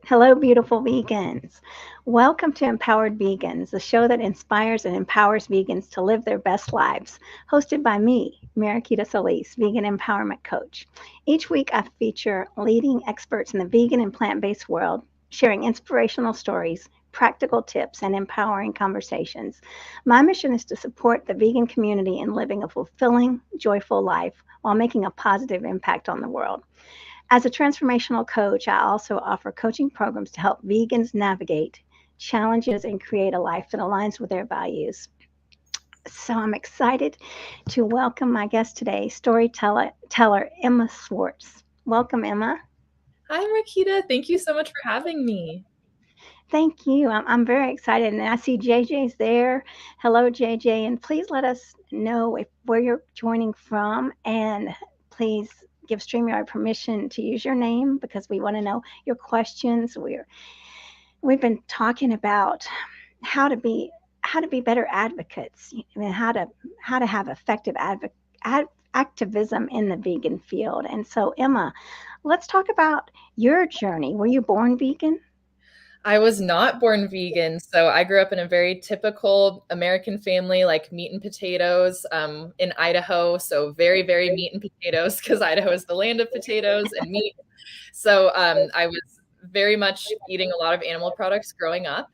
Hello, beautiful vegans. Welcome to Empowered Vegans, the show that inspires and empowers vegans to live their best lives. Hosted by me, Mariquita Solis, vegan empowerment coach. Each week, I feature leading experts in the vegan and plant based world, sharing inspirational stories, practical tips, and empowering conversations. My mission is to support the vegan community in living a fulfilling, joyful life while making a positive impact on the world. As a transformational coach, I also offer coaching programs to help vegans navigate challenges and create a life that aligns with their values. So I'm excited to welcome my guest today, storyteller Emma Schwarz. Welcome, Emma. Hi, Marquita. Thank you so much for having me. Thank you. I'm very excited. And I see JJ's there. Hello, JJ. And please let us know where you're joining from. And please give StreamYard permission to use your name because we want to know your questions. We've been talking about how to be better advocates. I mean, how to have effective activism in the vegan field. And so, Emma, let's talk about your journey. Were you born vegan? I was not born vegan, so I grew up in a very typical American family, like meat and potatoes, in Idaho. So very, very meat and potatoes because Idaho is the land of potatoes and meat. So I was very much eating a lot of animal products growing up.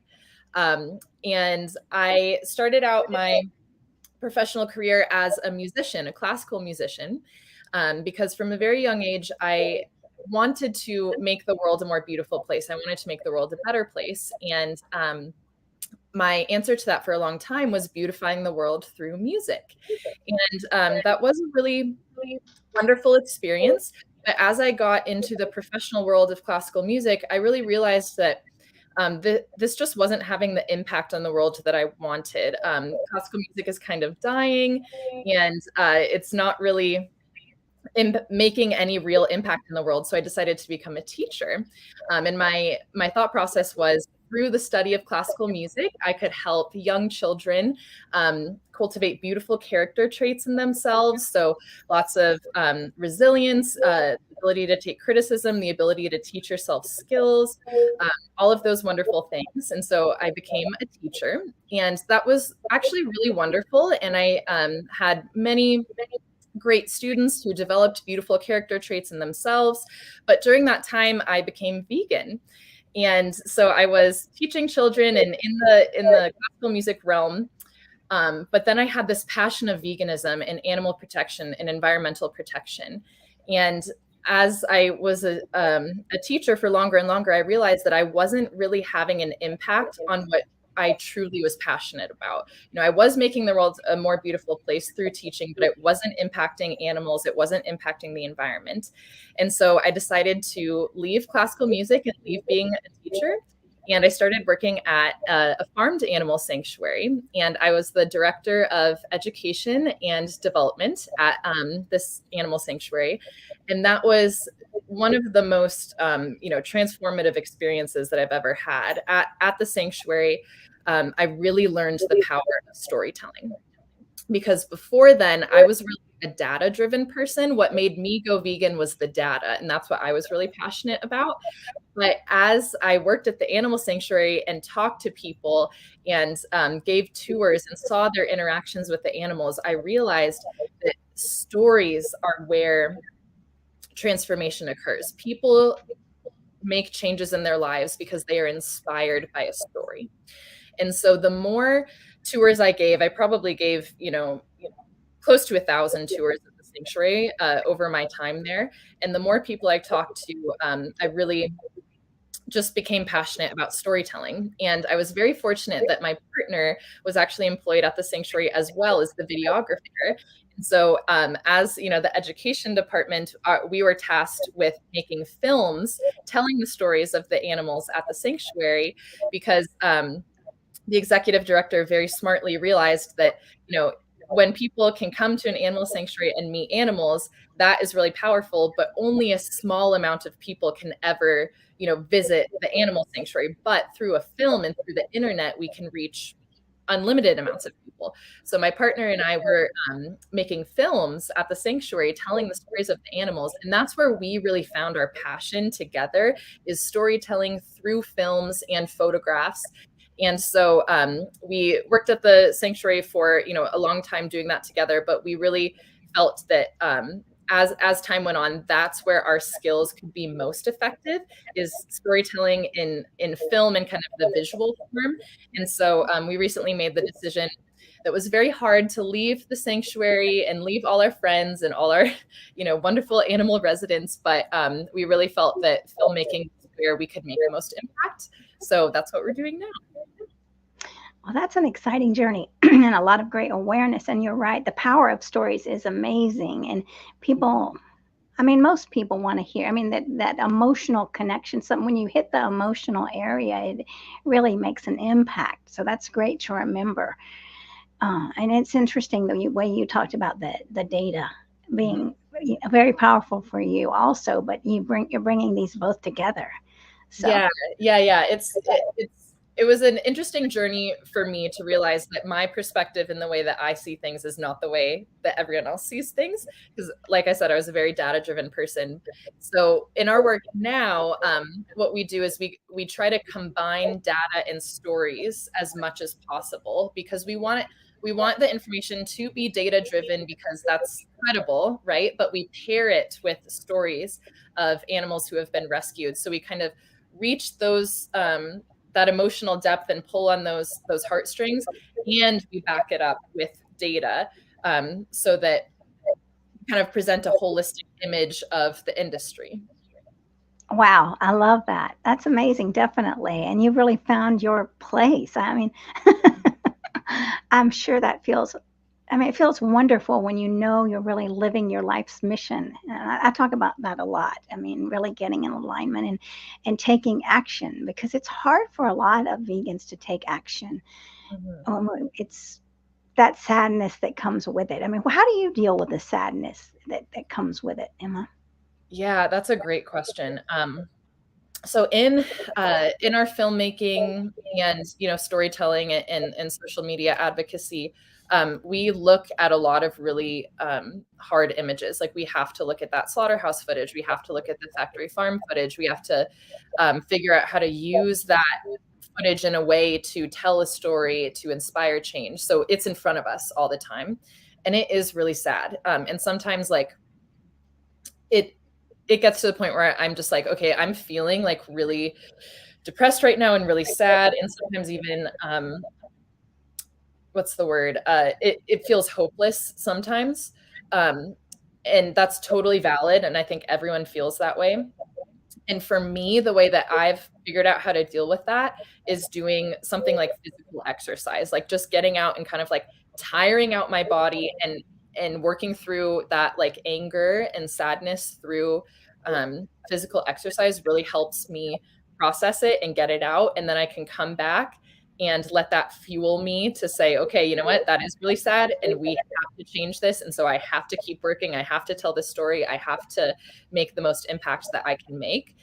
And I started out my professional career as a musician, a classical musician, because from a very young age, I wanted to make the world a more beautiful place. I wanted to make the world a better place. And my answer to that for a long time was beautifying the world through music. And that was a really wonderful experience. But as I got into the professional world of classical music, I really realized that this just wasn't having the impact on the world that I wanted. Classical music is kind of dying, and it's not really making any real impact in the world. So I decided to become a teacher. And my thought process was through the study of classical music, I could help young children cultivate beautiful character traits in themselves. So lots of resilience, ability to take criticism, the ability to teach yourself skills, all of those wonderful things. And so I became a teacher, and that was actually really wonderful. And I had many great students who developed beautiful character traits in themselves. But during that time, I became vegan. And so I was teaching children and in the classical music realm. But then I had this passion of veganism and animal protection and environmental protection. And as I was a teacher for longer and longer, I realized that I wasn't really having an impact on what I truly was passionate about. I was making the world a more beautiful place through teaching, but it wasn't impacting animals. It wasn't impacting the environment. And so I decided to leave classical music and leave being a teacher. And I started working at a farmed animal sanctuary. And I was the director of education and development at this animal sanctuary. And that was one of the most, transformative experiences that I've ever had at the sanctuary. I really learned the power of storytelling, because before then I was really a data driven person. What made me go vegan was the data, and that's what I was really passionate about. But as I worked at the animal sanctuary and talked to people and gave tours and saw their interactions with the animals, I realized that stories are where transformation occurs. People make changes in their lives because they are inspired by a story. And so the more tours I gave, I probably gave, close to 1,000 tours at the sanctuary over my time there. And the more people I talked to, I really just became passionate about storytelling. And I was very fortunate that my partner was actually employed at the sanctuary as well as the videographer. And so as the education department, we were tasked with making films telling the stories of the animals at the sanctuary, because the executive director very smartly realized that, when people can come to an animal sanctuary and meet animals, that is really powerful, but only a small amount of people can ever, visit the animal sanctuary. But through a film and through the internet, we can reach unlimited amounts of people. possible. So my partner and I were making films at the sanctuary, telling the stories of the animals. And that's where we really found our passion together, is storytelling through films and photographs. And so we worked at the sanctuary for, a long time doing that together, but we really felt that as time went on, that's where our skills could be most effective, is storytelling in film and kind of the visual form. And so we recently made the decision that was very hard, to leave the sanctuary and leave all our friends and all our, wonderful animal residents. But we really felt that filmmaking is where we could make the most impact. So that's what we're doing now. Well, that's an exciting journey and a lot of great awareness. And you're right, the power of stories is amazing. And people, most people want to hear. That emotional connection. So when you hit the emotional area, it really makes an impact. So that's great to remember. And it's interesting the way you talked about the data being very powerful for you also. But you're bringing these both together. So. Yeah. It was an interesting journey for me to realize that my perspective and the way that I see things is not the way that everyone else sees things. Because like I said, I was a very data-driven person. So in our work now, what we do is we try to combine data and stories as much as possible, because we want the information to be data-driven because that's credible, right? But we pair it with stories of animals who have been rescued. So we kind of reach those that emotional depth and pull on those heartstrings, and we back it up with data, so that we kind of present a holistic image of the industry. Wow, I love that. That's amazing, definitely. And you've really found your place. I'm sure that feels, it feels wonderful when you're really living your life's mission. And I talk about that a lot. Really getting in alignment and taking action, because it's hard for a lot of vegans to take action. It's that sadness that comes with it. How do you deal with the sadness that comes with it, Emma? Yeah, that's a great question. So in our filmmaking and storytelling and social media advocacy, we look at a lot of really hard images. Like, we have to look at that slaughterhouse footage. We have to look at the factory farm footage. We have to figure out how to use that footage in a way to tell a story, to inspire change. So it's in front of us all the time, and it is really sad. And sometimes, like, it gets to the point where I'm just like, okay, I'm feeling like really depressed right now and really sad. And sometimes even, what's the word? It feels hopeless sometimes. And that's totally valid. And I think everyone feels that way. And for me, the way that I've figured out how to deal with that is doing something like physical exercise, like just getting out and kind of like tiring out my body and working through that, like, anger and sadness through physical exercise really helps me process it and get it out. And then I can come back and let that fuel me to say, okay, you know what, that is really sad and we have to change this. And so I have to keep working. I have to tell this story. I have to make the most impact that I can make.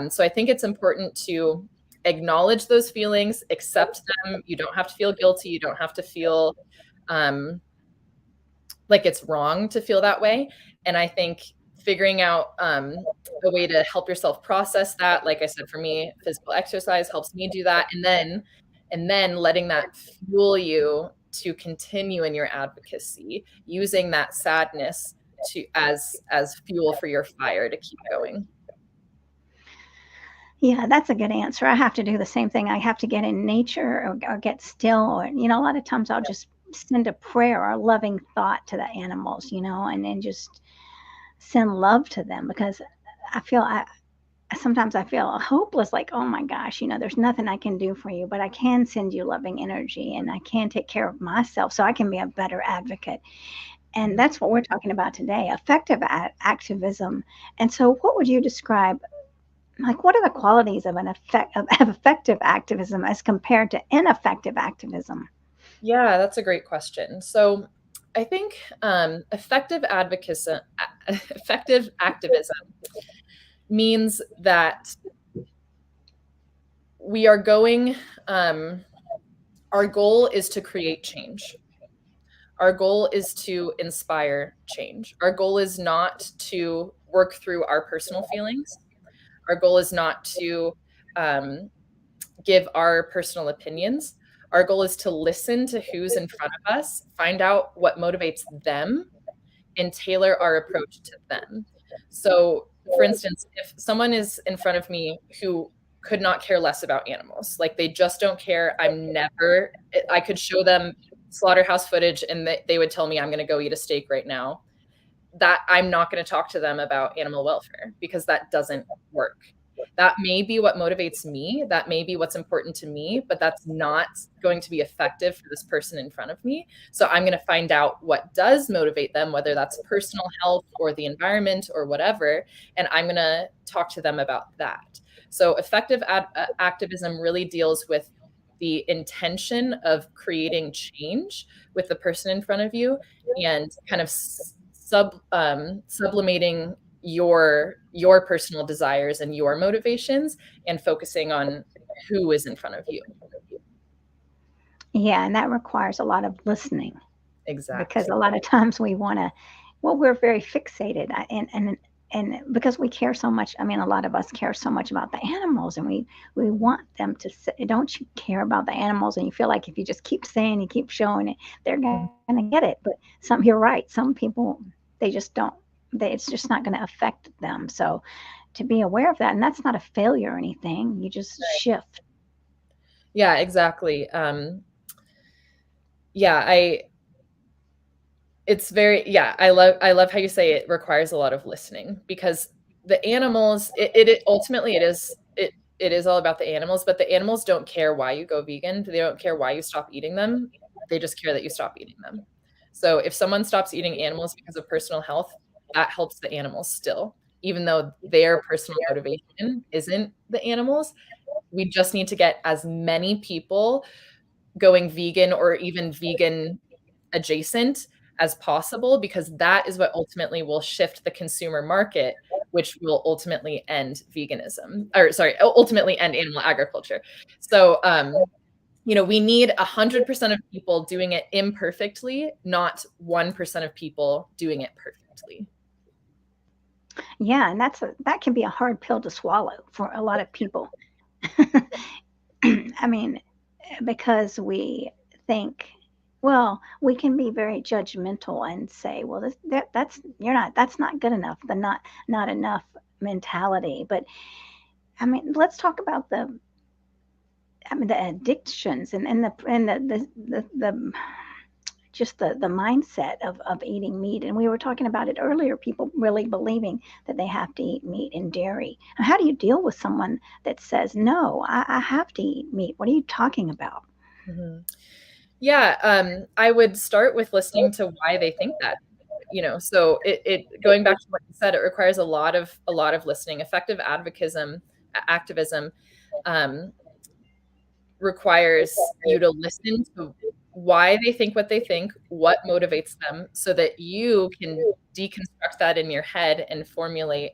So I think it's important to acknowledge those feelings, accept them. You don't have to feel guilty. You don't have to feel like it's wrong to feel that way. And I think figuring out a way to help yourself process that, like I said, for me, physical exercise helps me do that. And then letting that fuel you to continue in your advocacy, using that sadness as fuel for your fire to keep going. Yeah, that's a good answer. I have to do the same thing. I have to get in nature or get still, or a lot of times I'll just send a prayer or a loving thought to the animals, and then just send love to them, because sometimes I feel hopeless, like, oh my gosh, there's nothing I can do for you, but I can send you loving energy, and I can take care of myself so I can be a better advocate. And that's what we're talking about today, effective activism. And so what would you describe, like, what are the qualities of effective activism as compared to ineffective activism? Yeah, that's a great question. So I think effective activism means that we are going, our goal is to create change. Our goal is to inspire change. Our goal is not to work through our personal feelings. Our goal is not to give our personal opinions. Our goal is to listen to who's in front of us, find out what motivates them, and tailor our approach to them. So, for instance, if someone is in front of me who could not care less about animals, like they just don't care, I could show them slaughterhouse footage and they would tell me I'm going to go eat a steak right now, that I'm not going to talk to them about animal welfare because that doesn't work. That may be what motivates me. That may be what's important to me, but that's not going to be effective for this person in front of me. So I'm going to find out what does motivate them, whether that's personal health or the environment or whatever, and I'm going to talk to them about that. So effective activism really deals with the intention of creating change with the person in front of you and kind of sublimating your personal desires and your motivations and focusing on who is in front of you. Yeah, and that requires a lot of listening. Exactly. Because a lot of times we want to, well, we're very fixated and because we care so much. I mean, a lot of us care so much about the animals, and we want them to say, don't you care about the animals? And you feel like if you just keep saying, you keep showing it, they're going to get it. But you're right. Some people, they just don't. It's just not going to affect them. So to be aware of that, and that's not a failure or anything. You just shift. Yeah, exactly. Yeah, it's very, yeah, I love how you say it requires a lot of listening, because the animals, it ultimately it is all about the animals, but the animals don't care why you go vegan. They don't care why you stop eating them. They just care that you stop eating them. So if someone stops eating animals because of personal health, that helps the animals still, even though their personal motivation isn't the animals. We just need to get as many people going vegan or even vegan adjacent as possible, because that is what ultimately will shift the consumer market, which will ultimately end veganism, or sorry, ultimately end animal agriculture. So, we need 100% of people doing it imperfectly, not 1% of people doing it perfectly. Yeah, and that can be a hard pill to swallow for a lot of people. I mean, because we think, well, we can be very judgmental and say, well, that's not good enough, the not enough mentality. But I mean, let's talk about the addictions and the just the mindset of eating meat. And we were talking about it earlier, people really believing that they have to eat meat and dairy. How do you deal with someone that says, no, I have to eat meat? What are you talking about? Mm-hmm. Yeah, I would start with listening to why they think that. So it going back to what you said, it requires a lot of listening. Effective activism requires you to listen to why they think what they think, what motivates them, so that you can deconstruct that in your head and formulate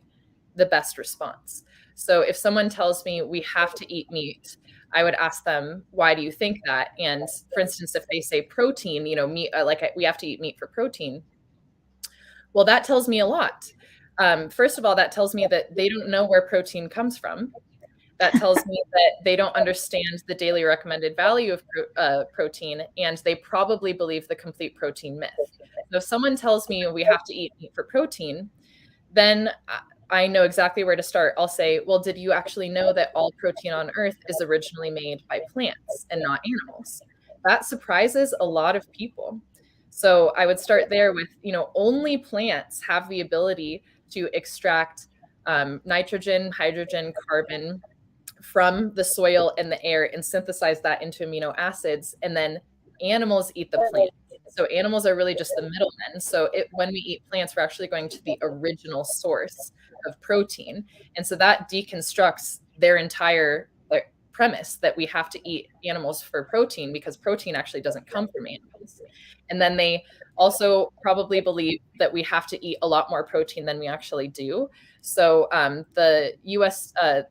the best response. So if someone tells me we have to eat meat, I would ask them, why do you think that? And for instance, if they say protein, meat, we have to eat meat for protein. Well, that tells me a lot. First of all, that tells me that they don't know where protein comes from. That tells me that they don't understand the daily recommended value of protein, and they probably believe the complete protein myth. So if someone tells me we have to eat meat for protein, then I know exactly where to start. I'll say, well, did you actually know that all protein on Earth is originally made by plants and not animals? That surprises a lot of people. So I would start there with, only plants have the ability to extract nitrogen, hydrogen, carbon from the soil and the air and synthesize that into amino acids. And then animals eat the plants. So animals are really just the middlemen. So when we eat plants, we're actually going to the original source of protein. And so that deconstructs their entire premise that we have to eat animals for protein, because protein actually doesn't come from animals. And then they also probably believe that we have to eat a lot more protein than we actually do. So the USDA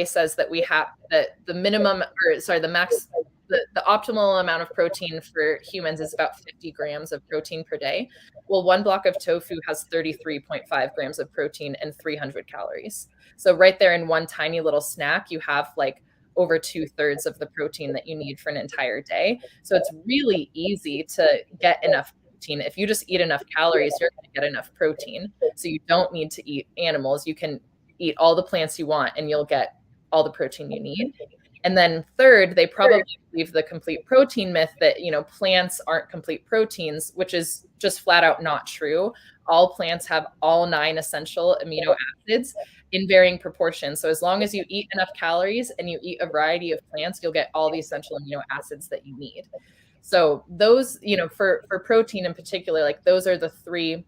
says that the max the optimal amount of protein for humans is about 50 grams of protein per day. Well, one block of tofu has 33.5 grams of protein and 300 calories. So right there in one tiny little snack, you have like over 2/3 of the protein that you need for an entire day. So it's really easy to get enough protein. If you just eat enough calories, you're going to get enough protein. So you don't need to eat animals. You can eat all the plants you want and you'll get all the protein you need. And then third, they probably believe the complete protein myth that, plants aren't complete proteins, which is just flat out not true. All plants have all 9 essential amino acids in varying proportions. So as long as you eat enough calories and you eat a variety of plants, you'll get all the essential amino acids that you need. So those, for protein in particular, like those are the 3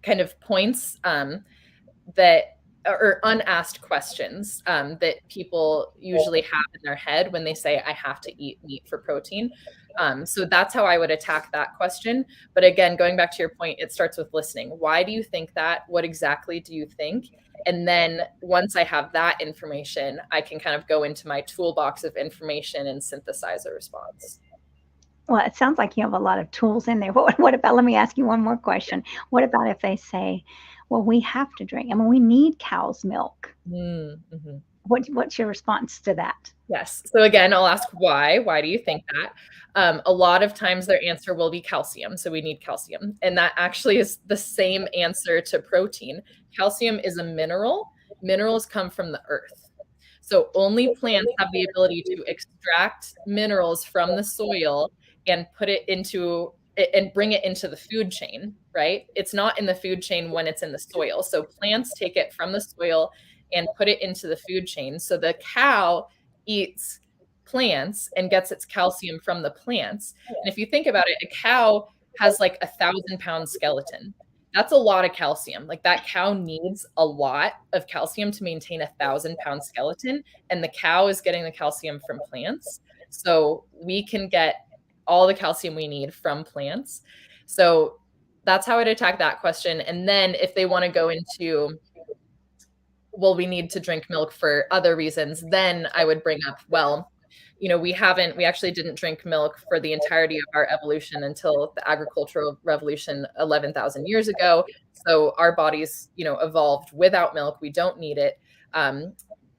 kind of points that or unasked questions that people usually have in their head when they say, I have to eat meat for protein. So that's how I would attack that question. But again, going back to your point, it starts with listening. Why do you think that? What exactly do you think? And then once I have that information, I can kind of go into my toolbox of information and synthesize a response. Well, it sounds like you have a lot of tools in there. What about, let me ask you one more question. What about if they say, well, we have to drink, we need cow's milk? Mm-hmm. What's your response to that? Yes. So again, I'll ask why. Why do you think that? A lot of times their answer will be calcium. So we need calcium. And that actually is the same answer to protein. Calcium is a mineral. Minerals come from the earth. So only plants have the ability to extract minerals from the soil and put it into and bring it into the food chain, right? It's not in the food chain when it's in the soil. So plants take it from the soil and put it into the food chain. So the cow eats plants and gets its calcium from the plants. And if you think about it, a cow has like 1,000-pound skeleton. That's a lot of calcium. Like that cow needs a lot of calcium to maintain 1,000-pound skeleton. And the cow is getting the calcium from plants. So we can get all the calcium we need from plants. So that's how I'd attack that question. And then if they want to go into, well, we need to drink milk for other reasons, then I would bring up, well, we actually didn't drink milk for the entirety of our evolution until the agricultural revolution 11,000 years ago. So our bodies, evolved without milk. We don't need it.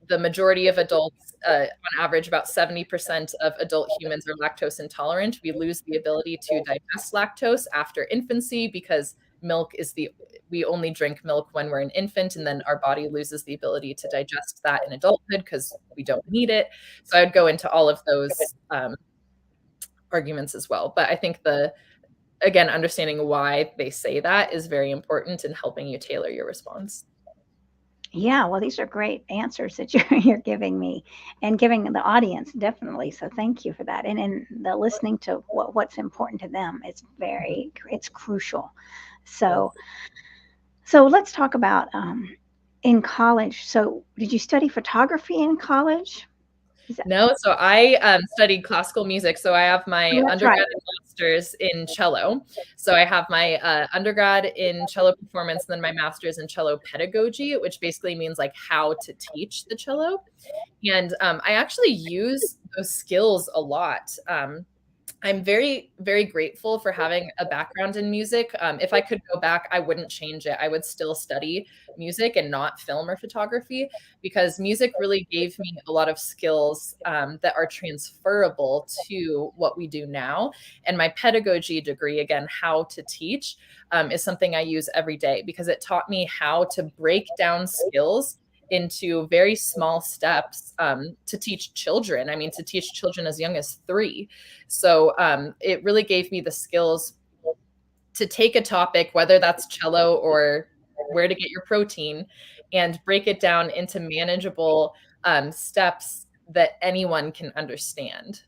The majority of adults, on average, about 70% of adult humans are lactose intolerant. We lose the ability to digest lactose after infancy because we only drink milk when we're an infant, and then our body loses the ability to digest that in adulthood because we don't need it. So I would go into all of those arguments as well. But I think again, understanding why they say that is very important in helping you tailor your response. Yeah, well, these are great answers that you're giving me and giving the audience, definitely. So thank you for that. And the listening to what's important to them, it's crucial. So let's talk about in college. So did you study photography in college? No, so I studied classical music. So I have my undergrad and master's in cello. So I have my undergrad in cello performance, and then my master's in cello pedagogy, which basically means like how to teach the cello. And I actually use those skills a lot. I'm very, very grateful for having a background in music. If I could go back, I wouldn't change it. I would still study music and not film or photography, because music really gave me a lot of skills that are transferable to what we do now. And my pedagogy degree, again, how to teach, is something I use every day because it taught me how to break down skills into very small steps to teach children. I mean, to teach children as young as 3. So it really gave me the skills to take a topic, whether that's cello or where to get your protein, and break it down into manageable steps that anyone can understand.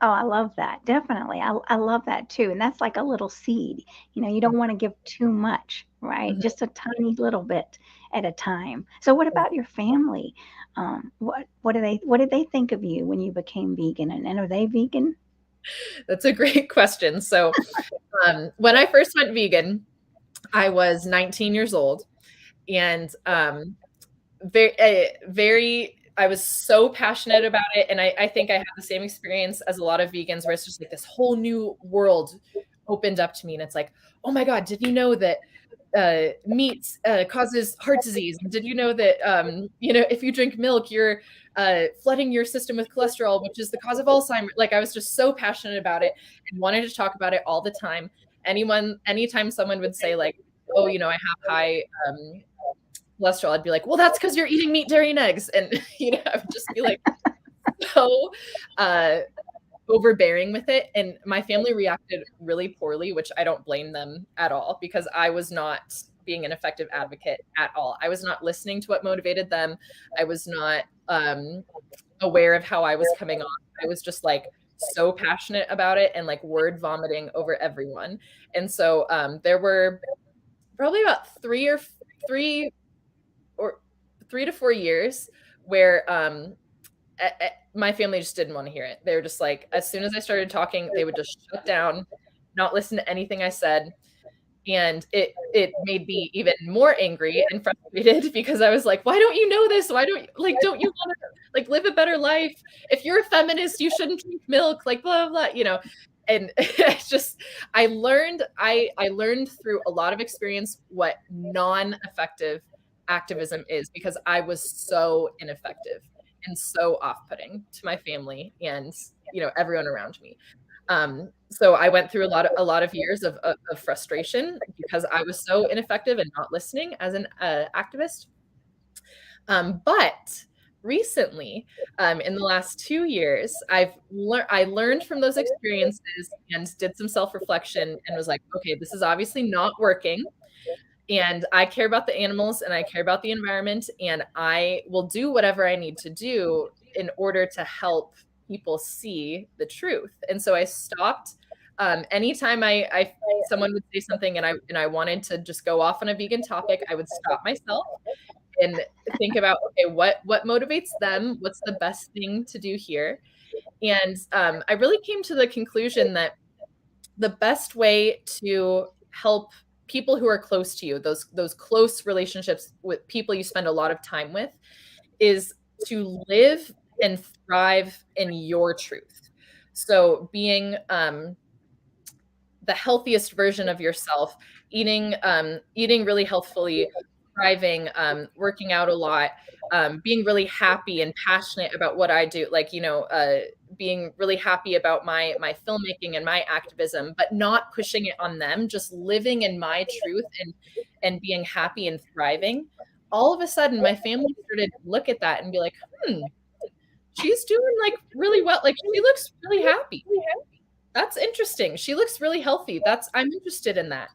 Oh, I love that. Definitely. I love that too. And that's like a little seed. You don't want to give too much, right? Mm-hmm. Just a tiny little bit at a time. So what about your family? What did they think of you when you became vegan? And are they vegan? That's a great question. So when I first went vegan, I was 19 years old, and very was so passionate about it. And I think I had the same experience as a lot of vegans, where it's just like this whole new world opened up to me. And it's like, oh my God, did you know that meat causes heart disease? And did you know that, if you drink milk, you're flooding your system with cholesterol, which is the cause of Alzheimer's? Like, I was just so passionate about it and wanted to talk about it all the time. Anytime someone would say like, oh, I have high cholesterol, I'd be like, well, that's because you're eating meat, dairy, and eggs. And, I would just be like, so overbearing with it. And my family reacted really poorly, which I don't blame them at all, because I was not being an effective advocate at all. I was not listening to what motivated them. I was not aware of how I was coming off. I was just like so passionate about it and like word vomiting over everyone. And so there were probably about 3 to 4 years where my family just didn't want to hear it. They were just like, as soon as I started talking, they would just shut down, not listen to anything I said. And it made me even more angry and frustrated, because I was like, why don't you know this? Why don't you want to like live a better life? If you're a feminist, you shouldn't drink milk, like blah, blah, blah, And it's just, I learned through a lot of experience what non-effective activism is, because I was so ineffective and so off-putting to my family and everyone around me. So I went through a lot of years of frustration, because I was so ineffective and not listening as an activist. But recently, in the last 2 years, I learned from those experiences and did some self-reflection and was like, okay, this is obviously not working. And I care about the animals and I care about the environment, and I will do whatever I need to do in order to help people see the truth. And so I stopped. Anytime someone would say something and I wanted to just go off on a vegan topic, I would stop myself and think about, okay, what motivates them? What's the best thing to do here? And I really came to the conclusion that the best way to help people who are close to you, those close relationships with people you spend a lot of time with, is to live and thrive in your truth. So being the healthiest version of yourself, eating really healthfully, thriving, working out a lot, being really happy and passionate about what I do, like, being really happy about my filmmaking and my activism, but not pushing it on them, just living in my truth and being happy and thriving. All of a sudden, my family started to look at that and be like, she's doing like really well. Like, she looks really happy. That's interesting. She looks really healthy. I'm interested in that.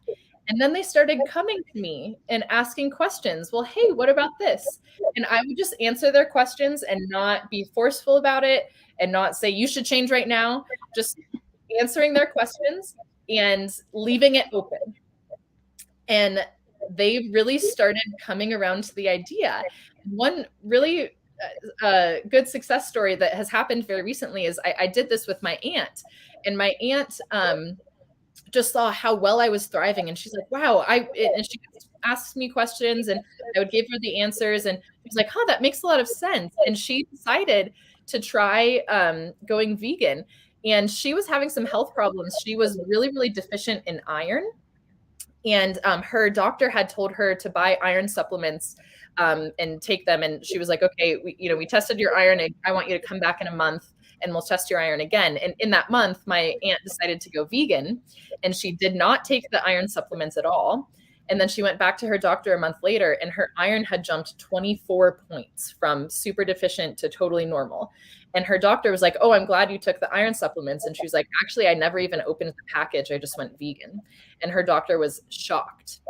And then they started coming to me and asking questions. Well, hey, what about this? And I would just answer their questions and not be forceful about it and not say, you should change right now. Just answering their questions and leaving it open. And they really started coming around to the idea. One really good success story that has happened very recently is I did this with my aunt. And my aunt just saw how well I was thriving. And she's like, wow. And she asks me questions and I would give her the answers. And she was like, huh, that makes a lot of sense. And she decided to try going vegan. And she was having some health problems. She was really, really deficient in iron. And her doctor had told her to buy iron supplements and take them. And she was like, okay, we tested your iron. I want you to come back in a month and we'll test your iron again. And in that month, my aunt decided to go vegan, and she did not take the iron supplements at all. And then she went back to her doctor a month later, and her iron had jumped 24 points from super deficient to totally normal. And her doctor was like, oh, I'm glad you took the iron supplements. And she was like, actually, I never even opened the package. I just went vegan. And her doctor was shocked.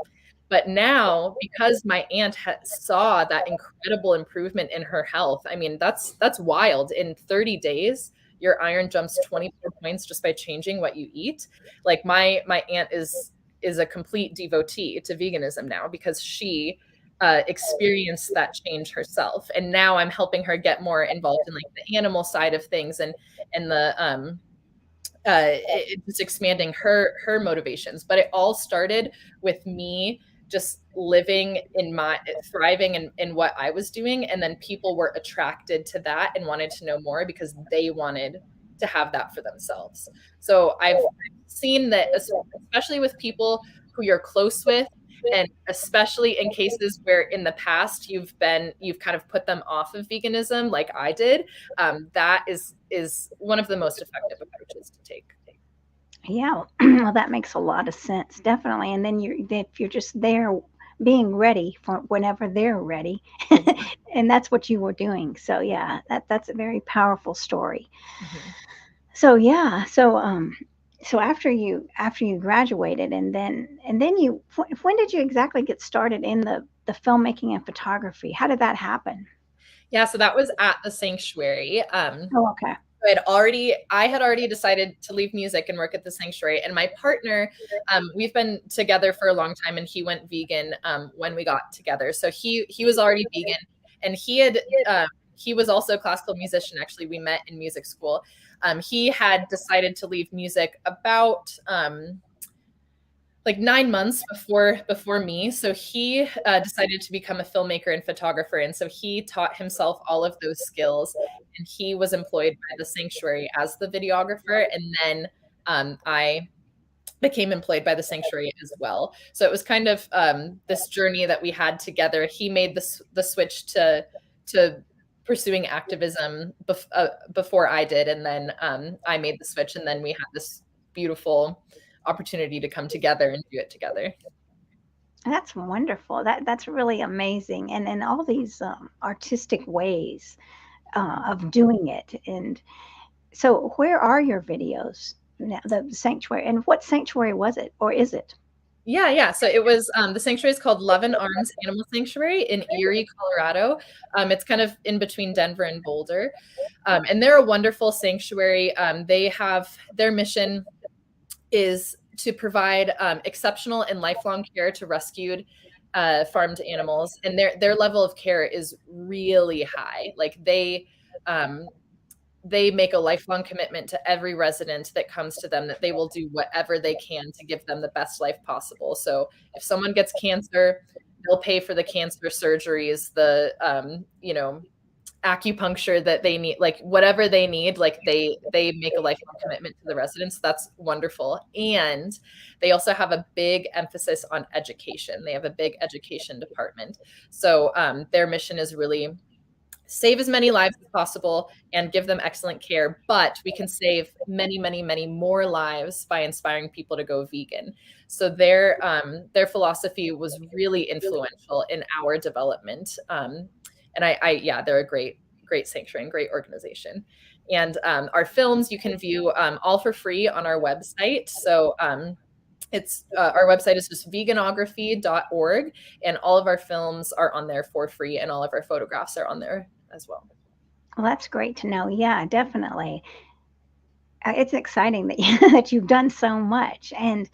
But now, because my aunt saw that incredible improvement in her health, I mean, that's wild. In 30 days, your iron jumps 24 points just by changing what you eat. Like my aunt is a complete devotee to veganism now, because she experienced that change herself. And now I'm helping her get more involved in like the animal side of things and the just expanding her motivations. But it all started with me just living in thriving in what I was doing. And then people were attracted to that and wanted to know more because they wanted to have that for themselves. So I've seen that, especially with people who you're close with, and especially in cases where in the past you've kind of put them off of veganism, like I did, that is one of the most effective approaches to take. Yeah, well, that makes a lot of sense, definitely. And then if you're just there being ready for whenever they're ready, and that's what you were doing. So yeah, that's a very powerful story. Mm-hmm. So yeah, so after you graduated, and then when did you exactly get started in the filmmaking and photography? How did that happen? Yeah, so that was at the sanctuary. Oh, okay. I had already decided to leave music and work at the sanctuary. And my partner, we've been together for a long time, and he went vegan when we got together. So he was already vegan, and he was also a classical musician. Actually, we met in music school. He had decided to leave music about like 9 months before me. So he decided to become a filmmaker and photographer. And so he taught himself all of those skills, and he was employed by the sanctuary as the videographer. And then I became employed by the sanctuary as well. So it was kind of this journey that we had together. He made the switch to pursuing activism before I did. And then I made the switch, and then we had this beautiful opportunity to come together and do it together. That's wonderful. That's really amazing, and all these artistic ways of doing it. And so, where are your videos now? The sanctuary, and what sanctuary was it, or is it? Yeah. So it was the sanctuary is called Love and Arms Animal Sanctuary in Erie, Colorado. It's kind of in between Denver and Boulder, and they're a wonderful sanctuary. They have their mission is to provide exceptional and lifelong care to rescued farmed animals, and their level of care is really high. Like they make a lifelong commitment to every resident that comes to them that they will do whatever they can to give them the best life possible. So if someone gets cancer, they'll pay for the cancer surgeries, the acupuncture that they need, like whatever they need, like they make a lifelong commitment to the residents. That's wonderful. And they also have a big emphasis on education. They have a big education department. So their mission is really save as many lives as possible and give them excellent care, but we can save many, many, many more lives by inspiring people to go vegan. So their philosophy was really influential in our development. And they're a great sanctuary and great organization. And our films you can view all for free on our website. So it's our website is just veganography.org, and all of our films are on there for free, and all of our photographs are on there as well. Well, that's great to know. Yeah, definitely. It's exciting that that you've done so much. And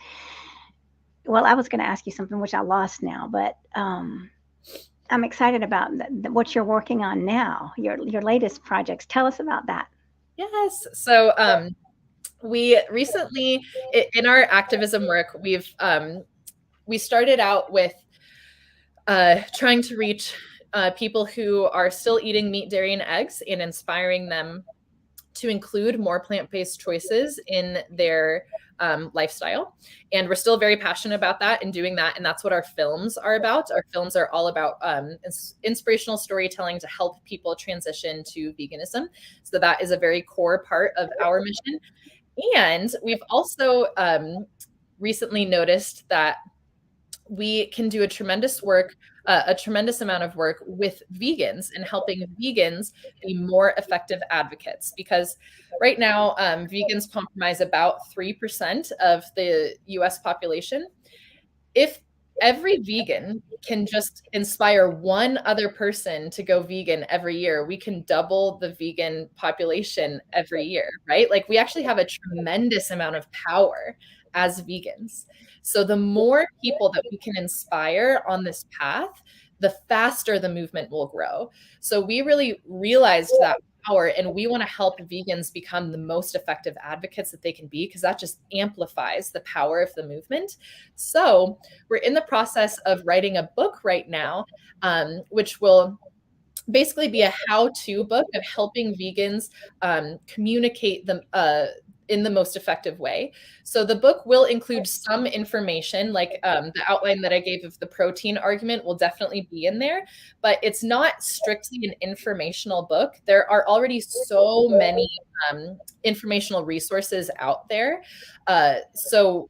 well, I was going to ask you something which I lost now, but I'm excited about what you're working on now. Your latest projects. Tell us about that. Yes. So we recently, in our activism work, we started out with trying to reach people who are still eating meat, dairy, and eggs, and inspiring them to include more plant-based choices in their lifestyle. And we're still very passionate about that and doing that. And that's what our films are about. Our films are all about inspirational storytelling to help people transition to veganism. So that is a very core part of our mission. And we've also recently noticed that we can do a tremendous amount of work with vegans and helping vegans be more effective advocates. Because right now, vegans comprise about 3% of the US population. If every vegan can just inspire one other person to go vegan every year, we can double the vegan population every year, right? Like we actually have a tremendous amount of power as vegans. So the more people that we can inspire on this path, the faster the movement will grow. So we really realized that power, and we want to help vegans become the most effective advocates that they can be, because that just amplifies the power of the movement. So we're in the process of writing a book right now, which will basically be a how-to book of helping vegans communicate them in the most effective way. So the book will include some information, like the outline that I gave of the protein argument will definitely be in there, but it's not strictly an informational book. There are already so many informational resources out there. So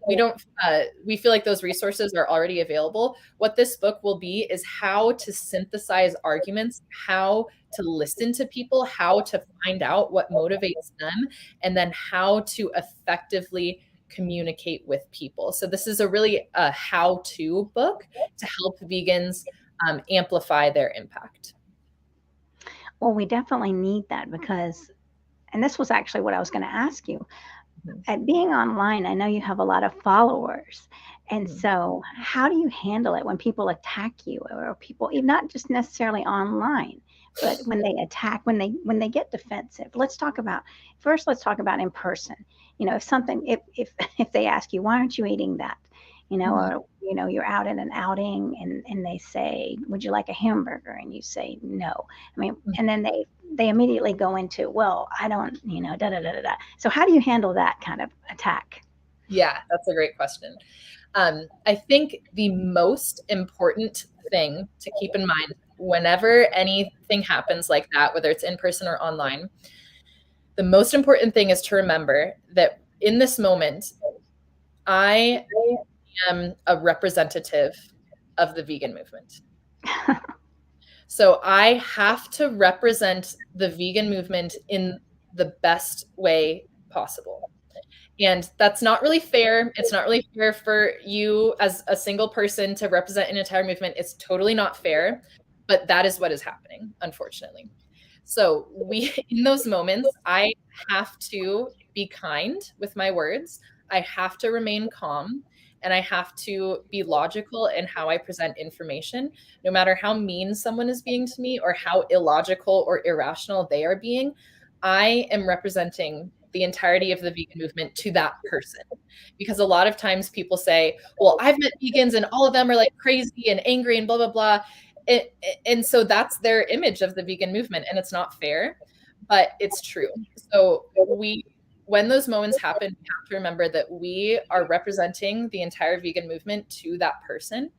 we feel like those resources are already available. What this book will be is how to synthesize arguments, how to listen to people, how to find out what motivates them, and then how to effectively communicate with people. So this is a really how-to book to help vegans amplify their impact. Well, we definitely need that because, and this was actually what I was going to ask you. At being online, I know you have a lot of followers. And so how do you handle it when people attack you, or people, not just necessarily online, but when they attack, when they get defensive? Let's talk about in person. If they ask you, why aren't you eating that? Or, you're out at an outing and they say, would you like a hamburger? And you say, no. I mean, and then they immediately go into, well, I don't, da, da, da, da, da. So how do you handle that kind of attack? Yeah, that's a great question. I think the most important thing to keep in mind whenever anything happens like that, whether it's in person or online, the most important thing is to remember that in this moment, I am a representative of the vegan movement. So I have to represent the vegan movement in the best way possible. And that's not really fair. It's not really fair for you as a single person to represent an entire movement. It's totally not fair, but that is what is happening, unfortunately. So in those moments, I have to be kind with my words. I have to remain calm, and I have to be logical in how I present information, no matter how mean someone is being to me or how illogical or irrational they are being. I am representing the entirety of the vegan movement to that person. Because a lot of times people say, well, I've met vegans and all of them are like crazy and angry and blah, blah, blah. And so that's their image of the vegan movement, and it's not fair, but it's true. So when those moments happen, we have to remember that we are representing the entire vegan movement to that person.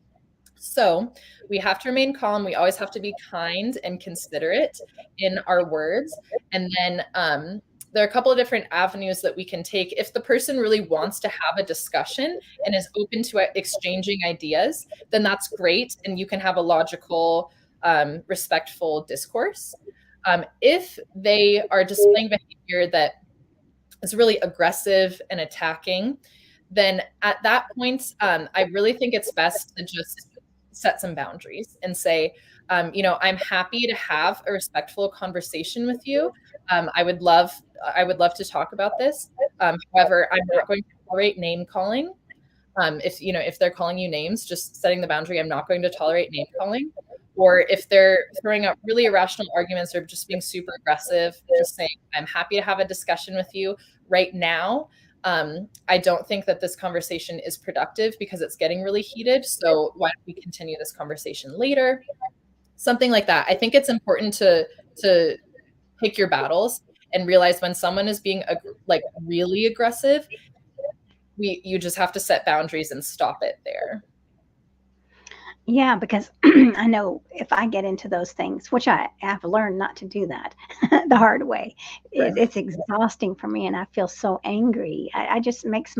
So we have to remain calm. We always have to be kind and considerate in our words. And then there are a couple of different avenues that we can take. If the person really wants to have a discussion and is open to exchanging ideas, then that's great. And you can have a logical, respectful discourse. If they are displaying behavior that is really aggressive and attacking, then at that point, I really think it's best to just set some boundaries and say, I'm happy to have a respectful conversation with you. I would love to talk about this. However, I'm not going to tolerate name calling. If they're calling you names, just setting the boundary, I'm not going to tolerate name calling. Or if they're throwing out really irrational arguments or just being super aggressive, just saying, I'm happy to have a discussion with you right now. I don't think that this conversation is productive because it's getting really heated. So why don't we continue this conversation later? Something like that. I think it's important to pick your battles and realize when someone is being like really aggressive, you just have to set boundaries and stop it there. Yeah, because I know if I get into those things, which I have learned not to do that the hard way, it's exhausting for me, and I feel so angry. I just makes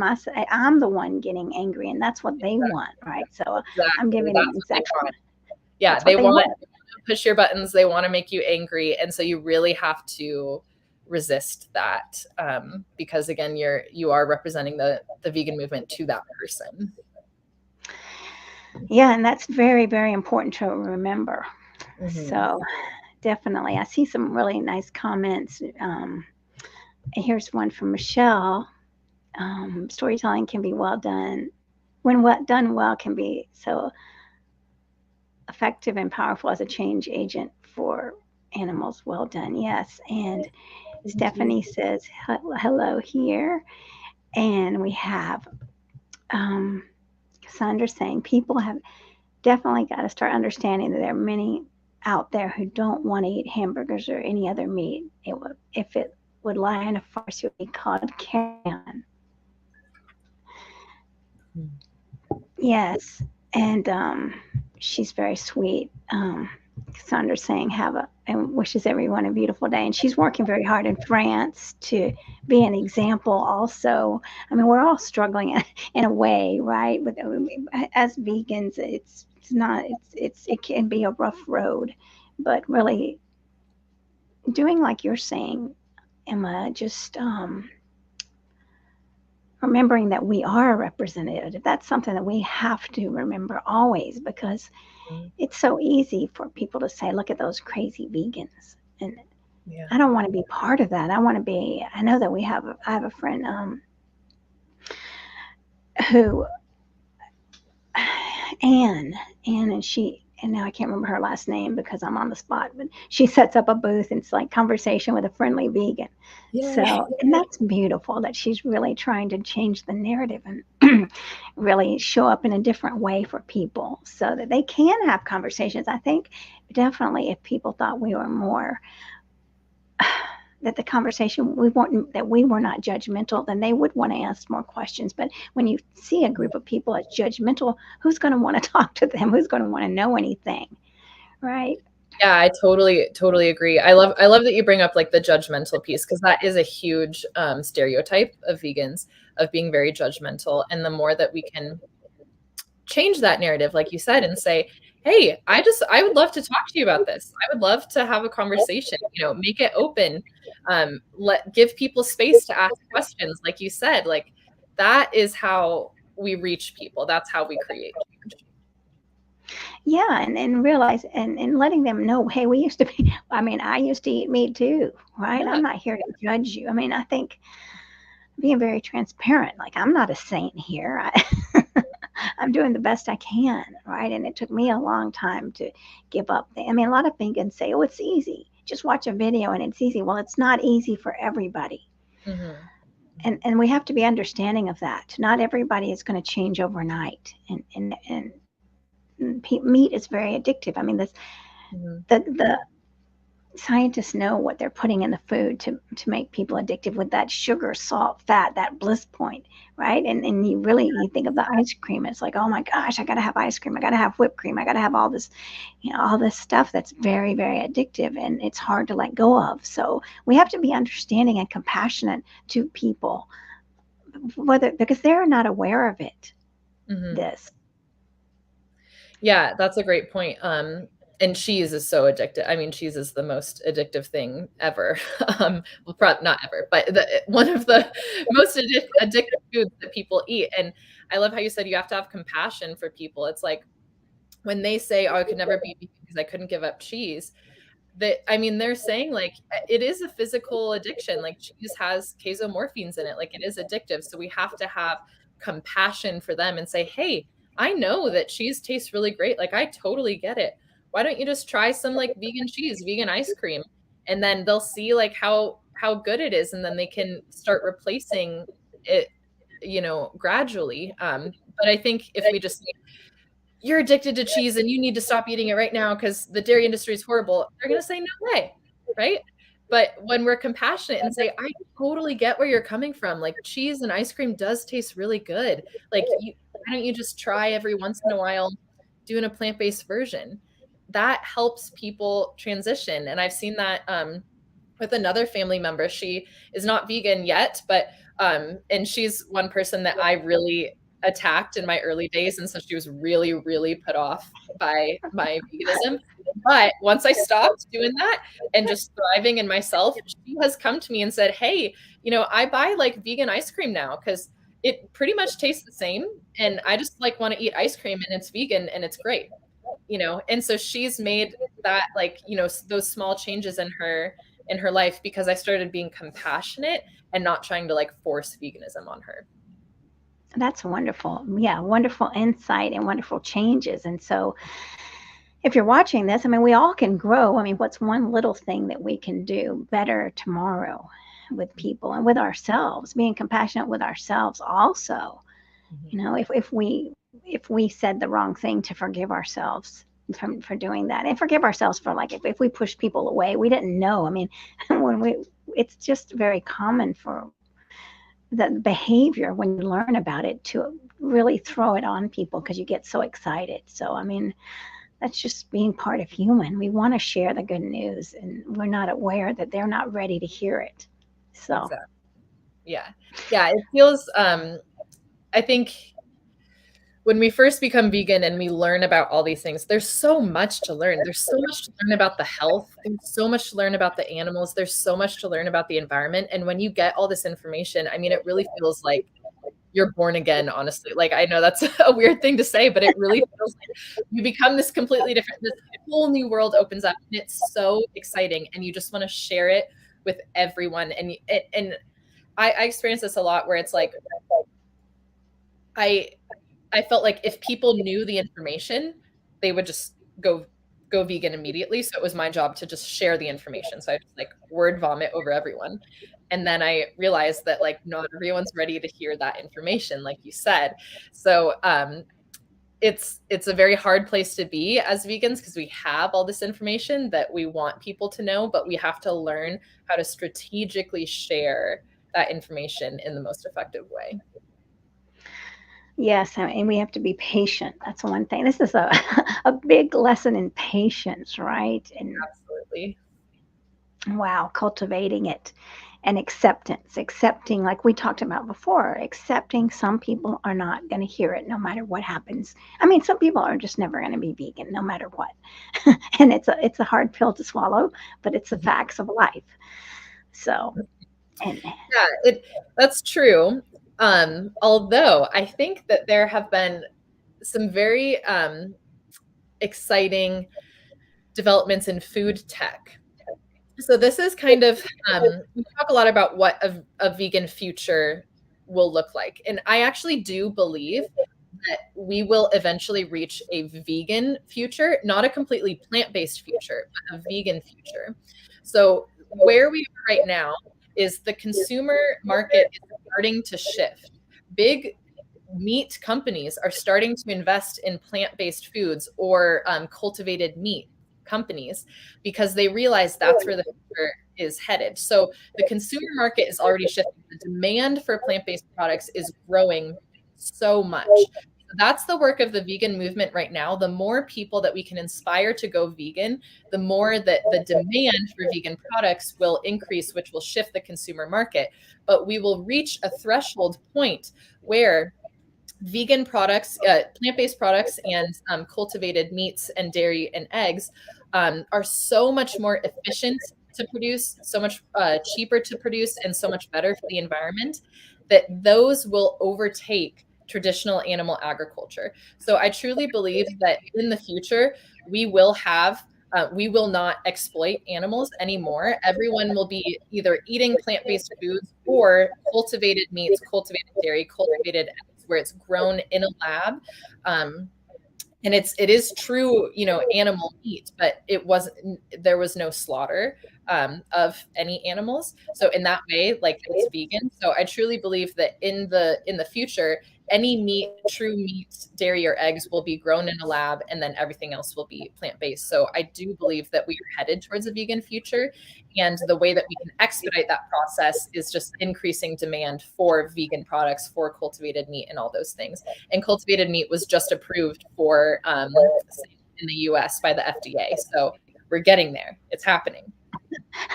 I'm the one getting angry, and that's what they want, right? So I'm giving them exactly. Yeah, they want to push your buttons. They want to make you angry, and so you really have to resist that because again, you are representing the vegan movement to that person. Yeah, and that's very, very important to remember. Mm-hmm. So definitely. I see some really nice comments. Here's one from Michelle. Storytelling can be well done. When done well, can be so effective and powerful as a change agent for animals. Well done. Yes. And Stephanie says hello here. And we have Cassandra saying people have definitely got to start understanding that there are many out there who don't want to eat hamburgers or any other meat. If it would lie in a farce, it would be called carry-on. Yes, and she's very sweet. Cassandra saying and wishes everyone a beautiful day. And she's working very hard in France to be an example. Also, I mean, we're all struggling in a way, right? But as vegans, it's not it can be a rough road, but really doing like you're saying, Emma, just remembering that we are a representative. That's something that we have to remember always, because it's so easy for people to say, look at those crazy vegans. And I don't want to be part of that. I know that I have a friend who, Anne, and now I can't remember her last name because I'm on the spot, but she sets up a booth and it's like conversation with a friendly vegan. So, and that's beautiful that she's really trying to change the narrative and really show up in a different way for people so that they can have conversations. I think definitely if people thought we were more, that the conversation that we were not judgmental, then they would want to ask more questions. But when you see a group of people as judgmental, who's going to want to talk to them? Who's going to want to know anything, right? Yeah, I totally agree. I love that you bring up like the judgmental piece, because that is a huge stereotype of vegans, of being very judgmental. And the more that we can change that narrative, like you said, and say, hey, I would love to talk to you about this. I would love to have a conversation, make it open. Give people space to ask questions. Like you said, like that is how we reach people. That's how we create change. Yeah, and realize and letting them know, hey, we used to be, I mean, I used to eat meat too, right? I'm not here to judge you. I mean, I think being very transparent, like I'm not a saint here. I'm doing the best I can, right? And it took me a long time to give up. I mean, a lot of vegans say, oh, it's easy. Just watch a video and it's easy. Well, it's not easy for everybody. Mm-hmm. And we have to be understanding of that. Not everybody is going to change overnight. And meat is very addictive. I mean, the scientists know what they're putting in the food to make people addictive with that sugar, salt, fat, that bliss point, right? And you think of the ice cream, it's like, oh my gosh, I got to have ice cream, I got to have whipped cream, I got to have all this, all this stuff that's very, very addictive, and it's hard to let go of. So we have to be understanding and compassionate to people, because they're not aware of it. This. Yeah, that's a great point. And cheese is so addictive. I mean, cheese is the most addictive thing ever. Well, probably not ever, but one of the most addictive foods that people eat. And I love how you said you have to have compassion for people. It's like when they say, oh, I could never be vegan because I couldn't give up cheese. They're saying like it is a physical addiction. Like cheese has casomorphines in it. Like it is addictive. So we have to have compassion for them and say, hey, I know that cheese tastes really great. Like I totally get it. Why don't you just try some like vegan cheese, vegan ice cream? And then they'll see like how good it is. And then they can start replacing it, gradually. But I think if we just say, you're addicted to cheese and you need to stop eating it right now because the dairy industry is horrible, they're going to say no way, right? But when we're compassionate and say, I totally get where you're coming from. Like cheese and ice cream does taste really good. Like why don't you just try every once in a while doing a plant-based version? That helps people transition. And I've seen that with another family member. She is not vegan yet, but and she's one person that I really attacked in my early days. And so she was really, really put off by my veganism. But once I stopped doing that and just thriving in myself, she has come to me and said, hey, I buy like vegan ice cream now because it pretty much tastes the same. And I just like want to eat ice cream and it's vegan and it's great. And so she's made that like, those small changes in her life because I started being compassionate and not trying to like force veganism on her. That's wonderful. Yeah, wonderful insight and wonderful changes. And so if you're watching this, I mean, we all can grow. I mean, what's one little thing that we can do better tomorrow with people and with ourselves, being compassionate with ourselves also. Mhm. You know, if we said the wrong thing, to forgive ourselves for doing that, and forgive ourselves for, like, if we push people away, we didn't know. I mean, when we it's just very common for the behavior, when you learn about it, to really throw it on people because you get so excited. So I mean, that's just being part of human. We want to share the good news, and we're not aware that they're not ready to hear it. So, Exactly. Yeah. Yeah. It feels, I think when we first become vegan and we learn about all these things, there's so much to learn. There's so much to learn about the health. There's so much to learn about the animals. There's so much to learn about the environment. And when you get all this information, I mean, it really feels like you're born again, honestly. Like, I know that's a weird thing to say, but it really feels like you become this completely different, this whole new world opens up, and it's so exciting. And you just want to share it with everyone. And I experience this a lot, where it's like, I felt like if people knew the information, they would just go vegan immediately. So it was my job to just share the information. So I just like word vomit over everyone. And then I realized that like not everyone's ready to hear that information, like you said. So it's a very hard place to be as vegans, because we have all this information that we want people to know, but we have to learn how to strategically share that information in the most effective way. yes, and we have to be patient. That's one thing. This is a a big lesson in patience, right? And Absolutely. wow, cultivating it, and acceptance, accepting, like we talked about before, accepting some people are not going to hear it no matter what happens. I mean, some people are just never going to be vegan no matter what. And it's a hard pill to swallow, but it's the facts of life. So, and Yeah, that's true. Although I think that there have been some very exciting developments in food tech. So this is kind of we talk a lot about what a vegan future will look like, and I actually do believe that we will eventually reach a vegan future, not a completely plant-based future, but a vegan future. So where we are right now is the consumer market is starting to shift. Big meat companies are starting to invest in plant-based foods or cultivated meat companies, because they realize that's where the future is headed. So the consumer market is already shifting. The demand for plant-based products is growing so much. That's the work of the vegan movement right now. The more people that we can inspire to go vegan, the more that the demand for vegan products will increase, which will shift the consumer market. But we will reach a threshold point where vegan products, plant-based products, and cultivated meats and dairy and eggs are so much more efficient to produce, so much cheaper to produce, and so much better for the environment, that those will overtake traditional animal agriculture. So I truly believe that in the future, we will not exploit animals anymore. Everyone will be either eating plant-based foods or cultivated meats, cultivated dairy, cultivated eggs, where it's grown in a lab. And it is true, animal meat, but there was no slaughter of any animals. So in that way, like, it's vegan. So I truly believe that in the future, any meat, true meat, dairy, or eggs will be grown in a lab, and then everything else will be plant-based. So I do believe that we are headed towards a vegan future. And the way that we can expedite that process is just increasing demand for vegan products, for cultivated meat, and all those things. And cultivated meat was just approved for in the US by the FDA. So we're getting there. It's happening.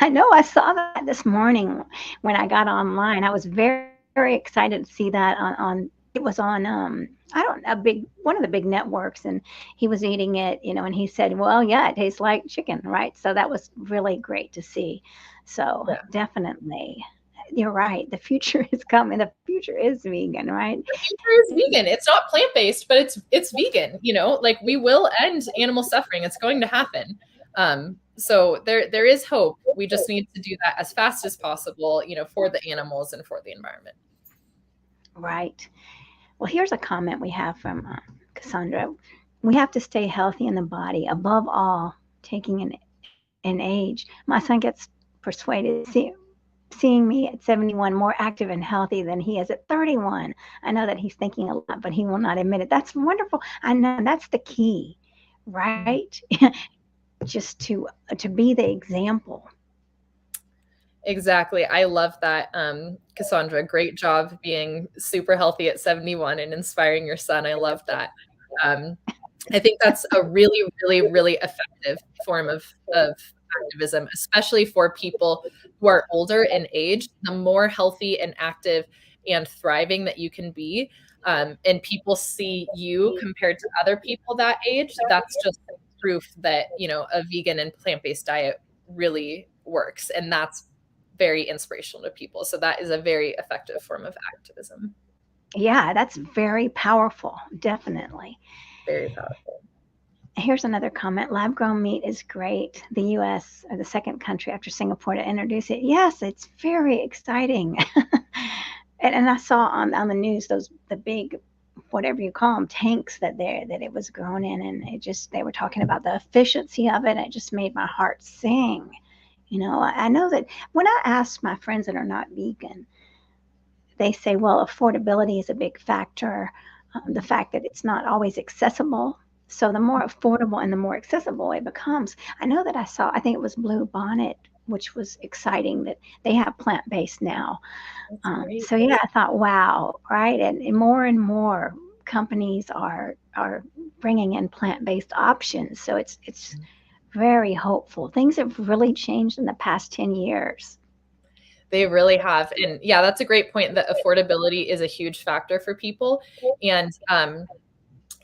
I know I saw that this morning when I got online. I was very, very excited to see that on it was on I don't know, a big one of the big networks, and he was eating it, and he said, "Well, yeah, it tastes like chicken," right? So that was really great to see. So Yeah. definitely, you're right. The future is coming. The future is vegan, right? The future is vegan. It's not plant-based, but it's vegan, like, we will end animal suffering. It's going to happen. So there is hope. We just need to do that as fast as possible, for the animals and for the environment. Right. Well, here's a comment we have from Cassandra. we have to stay healthy in the body. Above all, taking an age. My son gets persuaded, seeing me at 71 more active and healthy than he is at 31. I know that he's thinking a lot, but he will not admit it. That's wonderful. I know that's the key, right? Just to be the example. Exactly. I love that. Cassandra, great job being super healthy at 71 and inspiring your son. I love that. I think that's a really, really, really effective form of activism, especially for people who are older in age. The more healthy and active and thriving that you can be, and people see you compared to other people that age, that's just proof that, you know, a vegan and plant-based diet really works. And that's very inspirational to people. So that is a very effective form of activism. Yeah, that's very powerful. Definitely. Very powerful. Here's another comment. Lab grown meat is great. The US are the second country after Singapore to introduce it. Yes, it's very exciting. And I saw on the news the big, whatever you call them, tanks that it was grown in, and they were talking about the efficiency of it. It just made my heart sing. You know, I know that when I ask my friends that are not vegan, they say, well, affordability is a big factor. The fact that it's not always accessible. So the more affordable and the more accessible it becomes. I know that I think it was Blue Bonnet, which was exciting that they have plant-based now. So yeah, I thought, wow, right? And more companies are bringing in plant-based options. So it's very hopeful. Things have really changed in the past 10 years. They really have. And yeah, that's a great point, that affordability is a huge factor for people. And,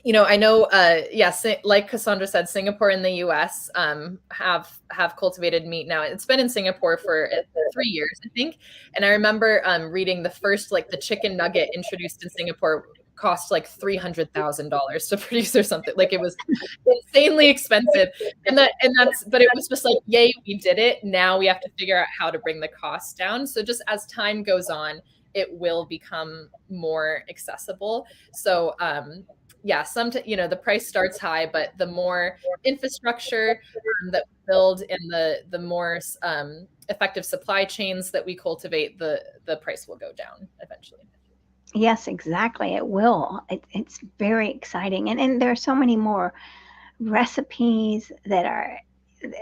you know, I know, yes, like Cassandra said, Singapore and the US have cultivated meat now. It's been in Singapore for 3 years, I think. And I remember reading the first, like the chicken nugget introduced in Singapore cost like $300,000 to produce or something. Like it was insanely expensive. But it was just like, yay, we did it. Now we have to figure out how to bring the cost down. So just as time goes on, it will become more accessible. So, yeah, you know, the price starts high, but the more infrastructure that we build and the more effective supply chains that we cultivate, the price will go down eventually. Yes, exactly. It will. It's very exciting. And there are so many more recipes that are,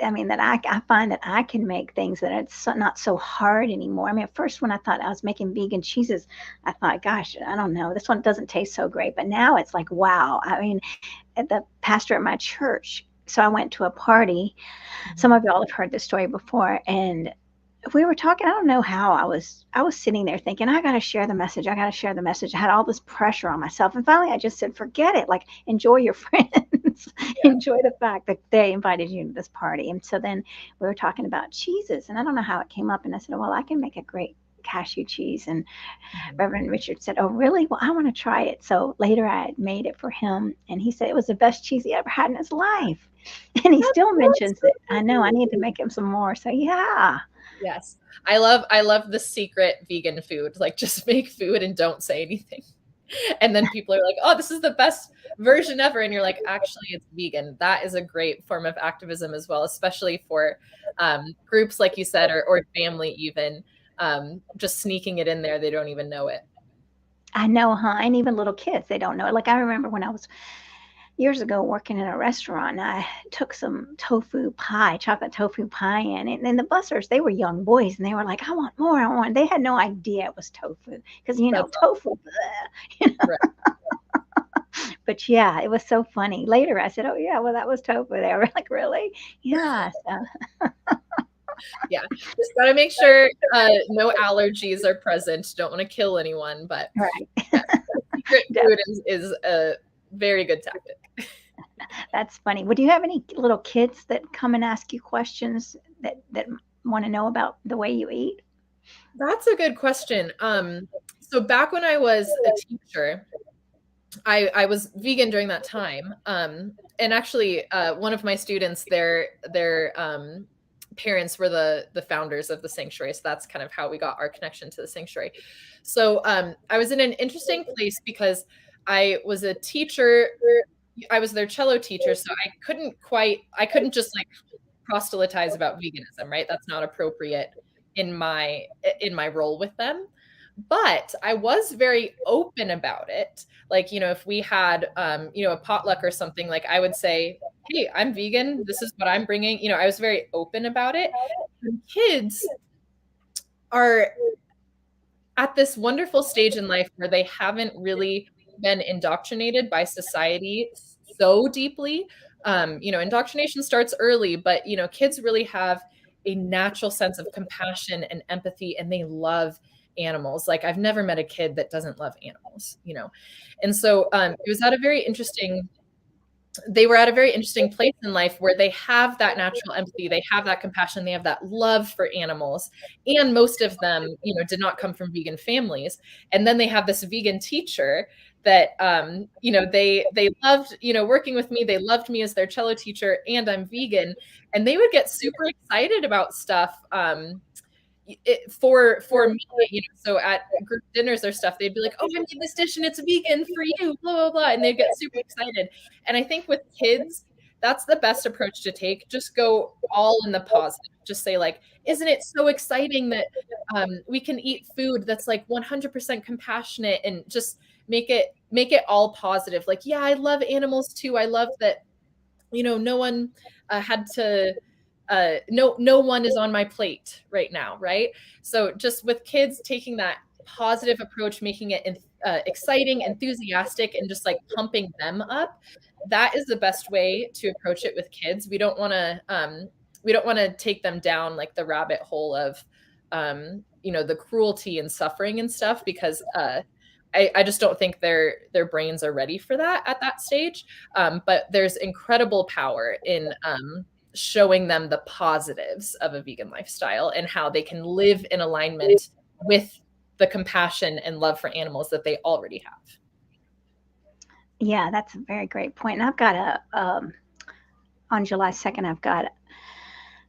I mean, that I find that I can make things that it's not so hard anymore. I mean, at first when I thought I was making vegan cheeses, I thought, gosh, I don't know, this one doesn't taste so great. But now it's like, wow. I mean, the pastor at my church, so I went to a party. Some of y'all have heard this story before, and we were talking. I don't know how I was sitting there thinking, I got to share the message. I got to share the message. I had all this pressure on myself. And finally I just said, forget it. Like, enjoy your friends, enjoy the fact that they invited you to this party. And so then we were talking about cheeses, and I don't know how it came up. And I said, well, I can make a great cashew cheese. And Reverend Richard said, oh, really? Well, I want to try it. So later I had made it for him, and he said it was the best cheese he ever had in his life. And he still mentions it. I know I need to make him some more. So yeah. Yes. I love the secret vegan food. Like, just make food and don't say anything. And then people are like, oh, this is the best version ever. And you're like, actually, it's vegan. That is a great form of activism as well, especially for groups, like you said, or family even, just sneaking it in there. They don't even know it. I know, huh? And even little kids, they don't know it. Like, I remember when I was years ago working in a restaurant, I took some chocolate tofu pie in, and the bussers, they were young boys, and they were like, I want more, I want. They had no idea it was tofu, because tofu, you know? Right. But yeah, it was so funny. Later I said, oh yeah, well, that was tofu. They were like, really? Yeah. So. Yeah, just got to make sure no allergies are present. Don't want to kill anyone, but right. Yeah, secret food is a very good tactic. That's funny. Well, do you have any little kids that come and ask you questions that want to know about the way you eat? That's a good question. So back when I was a teacher, I was vegan during that time. And actually, one of my students, their parents were the founders of the sanctuary. So that's kind of how we got our connection to the sanctuary. So I was in an interesting place because I was a teacher I was their cello teacher, so I couldn't just like proselytize about veganism, right? That's not appropriate in my role with them. But I was very open about it. Like, if we had, a potluck or something, like I would say, hey, I'm vegan. This is what I'm bringing. I was very open about it. And kids are at this wonderful stage in life where they haven't really been indoctrinated by society so deeply. Indoctrination starts early, but, kids really have a natural sense of compassion and empathy, and they love animals. Like, I've never met a kid that doesn't love animals. And so it was at a very interesting they were at a very interesting place in life where they have that natural empathy, they have that compassion, they have that love for animals. And most of them, did not come from vegan families. And then they have this vegan teacher that, they loved, working with me. They loved me as their cello teacher, and I'm vegan. And they would get super excited about stuff. For me, so at group dinners or stuff, they'd be like, oh, I made this dish and it's vegan for you, blah, blah, blah. And they'd get super excited. And I think with kids, that's the best approach to take. Just go all in the positive. Just say, like, isn't it so exciting that we can eat food that's like 100% compassionate, and just make it all positive. Like, yeah, I love animals too. I love that, no one had to no one is on my plate right now, right? So just with kids, taking that positive approach, making it exciting, enthusiastic, and just like pumping them up, that is the best way to approach it with kids. We don't want to take them down like the rabbit hole of the cruelty and suffering and stuff, because I just don't think their brains are ready for that at that stage. But there's incredible power in showing them the positives of a vegan lifestyle and how they can live in alignment with the compassion and love for animals that they already have. Yeah, that's a very great point. And I've got on July 2nd, I've got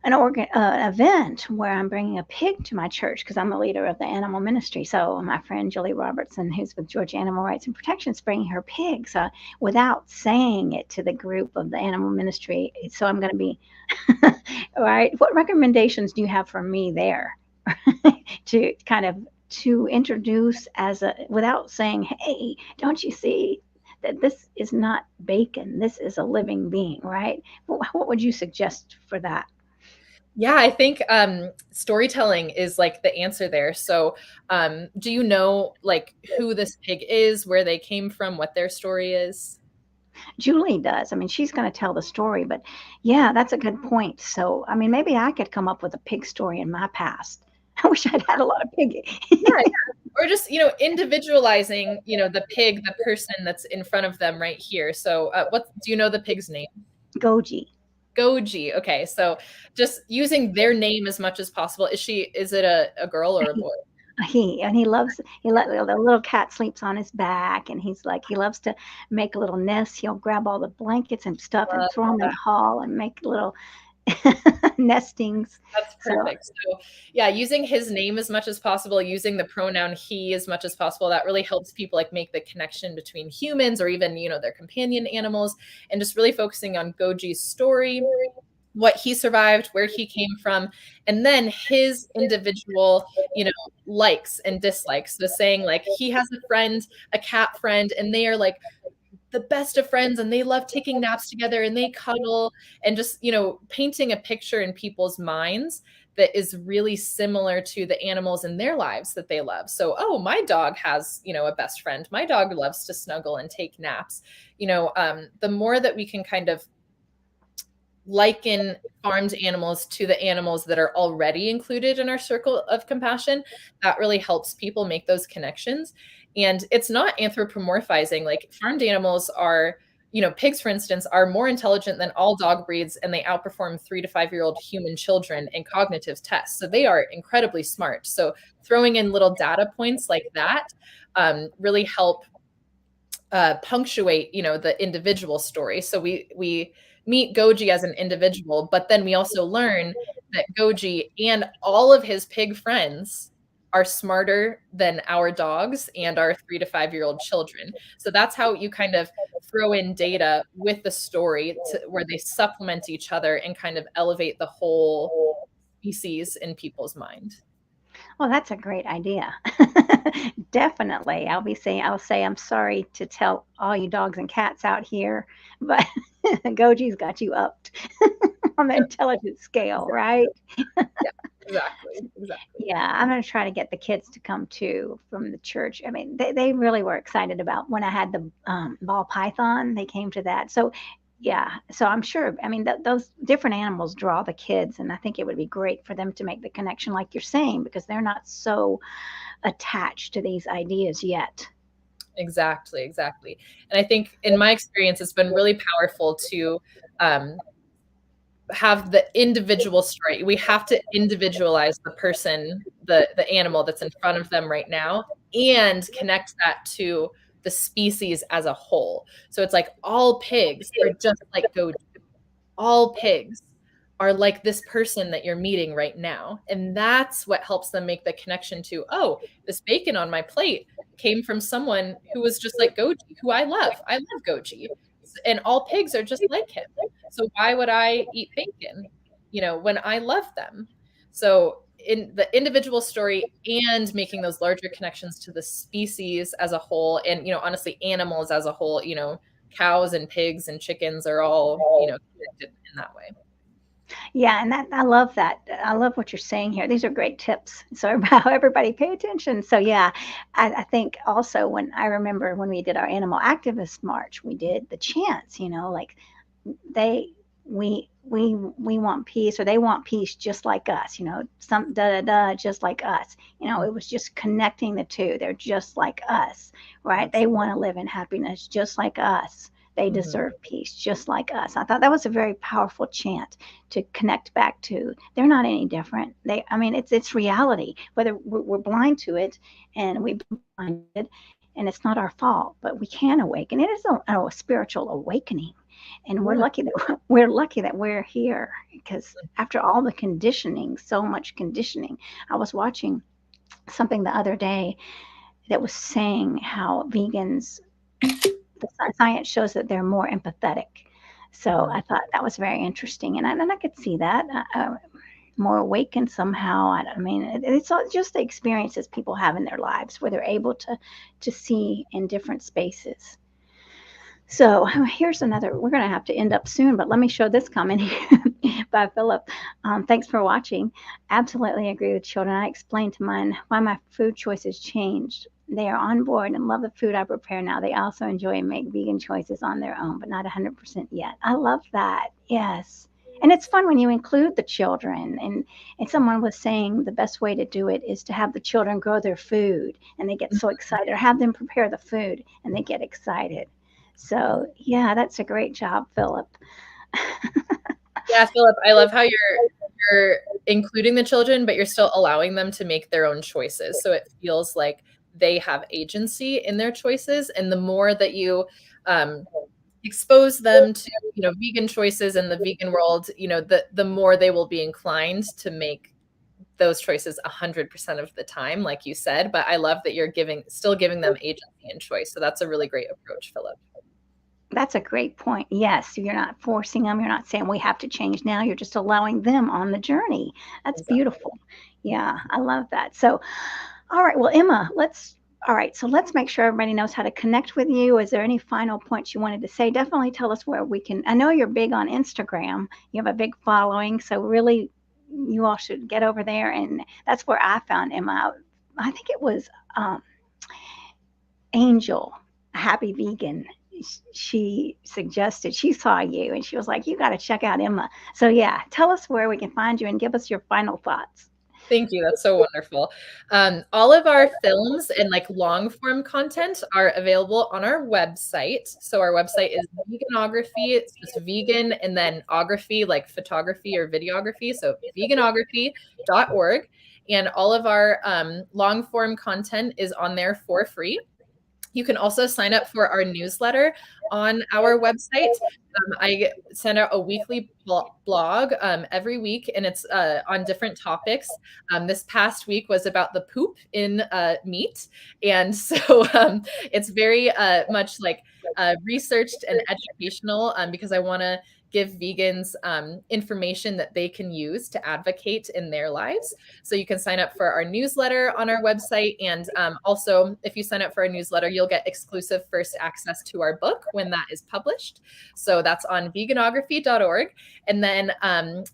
an event where I'm bringing a pig to my church, because I'm a leader of the animal ministry. So my friend Julie Robertson, who's with Georgia Animal Rights and Protection, is bringing her pigs without saying it to the group of the animal ministry. So I'm going to be, all right, what recommendations do you have for me there to kind of to introduce without saying, hey, don't you see that this is not bacon, this is a living being, right? What would you suggest for that? Yeah, I think storytelling is like the answer there. So do you know like who this pig is, where they came from, what their story is? Julie does. I mean, she's going to tell the story, but yeah, that's a good point. So, I mean, maybe I could come up with a pig story in my past. I wish I'd had a lot of pig. Yeah. Or just, individualizing, the pig, the person that's in front of them right here. So do you know the pig's name? Goji. Goji. Okay. So just using their name as much as possible. Is it a girl or a boy? The little cat sleeps on his back, and he loves to make a little nest. He'll grab all the blankets and stuff and throw them in the hall and make little nestings. That's perfect. So yeah, using his name as much as possible, using the pronoun he as much as possible, that really helps people like make the connection between humans or even, their companion animals, and just really focusing on Goji's story, what he survived, where he came from, and then his individual, likes and dislikes. So saying like he has a friend, a cat friend, and they are like the best of friends, and they love taking naps together, and they cuddle, and just, painting a picture in people's minds that is really similar to the animals in their lives that they love. So, oh, my dog has, a best friend. My dog loves to snuggle and take naps. The more that we can kind of liken farmed animals to the animals that are already included in our circle of compassion, that really helps people make those connections. And it's not anthropomorphizing. Like, farmed animals are, pigs, for instance, are more intelligent than all dog breeds, and they outperform 3 to 5-year-old human children in cognitive tests. So they are incredibly smart. So throwing in little data points like that really help punctuate, the individual story. So we meet Goji as an individual, but then we also learn that Goji and all of his pig friends are smarter than our dogs and our 3 to 5-year-old children. So that's how you kind of throw in data with the story where they supplement each other and kind of elevate the whole species in people's mind. Well, that's a great idea. Definitely. I'll say I'm sorry to tell all you dogs and cats out here, but Goji's got you upped on the Yep. intelligence scale, Exactly. right? Yeah, exactly. Yeah, I'm going to try to get the kids to come too from the church. I mean, they really were excited about when I had the ball python, they came to that. So, yeah, so I'm sure, I mean, those different animals draw the kids, and I think it would be great for them to make the connection, like you're saying, because they're not so attached to these ideas yet. Exactly. And I think in my experience, it's been really powerful to have the individual story. We have to individualize the person, the animal that's in front of them right now, and connect that to the species as a whole. So it's like all pigs are just like goat. All pigs are like this person that you're meeting right now. And that's what helps them make the connection to, oh, this bacon on my plate came from someone who was just like Goji, who I love. I love Goji. And all pigs are just like him. So why would I eat bacon, when I love them? So in the individual story and making those larger connections to the species as a whole, and, honestly, animals as a whole, cows and pigs and chickens are all, connected in that way. Yeah, and that I love that. I love what you're saying here. These are great tips. So how everybody pay attention. So yeah, I think also when I remember when we did our animal activist march, we did the chants, like they we want peace or they want peace just like us, some da da da just like us. It was just connecting the two. They're just like us, right? They want to live in happiness just like us. They deserve peace just like us. I thought that was a very powerful chant to connect back to. They're not any different. I mean, it's reality. Whether we're blind to it and we've been blinded, and it's not our fault, but we can awaken. It is a spiritual awakening, and we're lucky that we're here because after all the conditioning, so much conditioning. I was watching something the other day that was saying how vegans, the science shows that they're more empathetic. So I thought that was very interesting, and I could see that more awakened somehow. I mean, it's all just the experiences people have in their lives where they're able to see in different spaces. So here's another. We're going to have to end up soon, but let me show this comment here by Philip. Thanks for watching. Absolutely agree with children. I explained to mine why my food choices changed. They are on board and love the food I prepare now. They also enjoy and make vegan choices on their own, but not 100% yet. I love that. Yes. And it's fun when you include the children. And someone was saying the best way to do it is to have the children grow their food and they get so excited, or have them prepare the food and they get excited. So yeah, that's a great job, Philip. Yeah, Philip, I love how you're including the children, but you're still allowing them to make their own choices. So it feels like they have agency in their choices. And the more that you expose them to, vegan choices in the vegan world, the more they will be inclined to make those choices 100% of the time, like you said. But I love that you're still giving them agency and choice. So that's a really great approach, Philip. That's a great point. Yes, you're not forcing them. You're not saying we have to change now. You're just allowing them on the journey. That's beautiful. Yeah, I love that. So, all right. Well, Emma, so let's make sure everybody knows how to connect with you. Is there any final points you wanted to say? Definitely tell us where we can. I know you're big on Instagram. You have a big following. So really, you all should get over there. And that's where I found Emma. I think it was Angel, Happy Vegan. She suggested, she saw you and she was like, you got to check out Emma. So yeah, tell us where we can find you and give us your final thoughts. Thank you. That's so wonderful. All of our films and long form content are available on our website. So our website is Veganography. It's just vegan and then ography, like photography or videography. So veganography.org. And all of our long form content is on there for free. You can also sign up for our newsletter on our website. I send out a weekly blog every week, and it's on different topics. This past week was about the poop in meat. And so it's very much like researched and educational, because I want to give vegans information that they can use to advocate in their lives. So you can sign up for our newsletter on our website. And also, if you sign up for our newsletter, you'll get exclusive first access to our book when that is published. So that's on veganography.org. And then,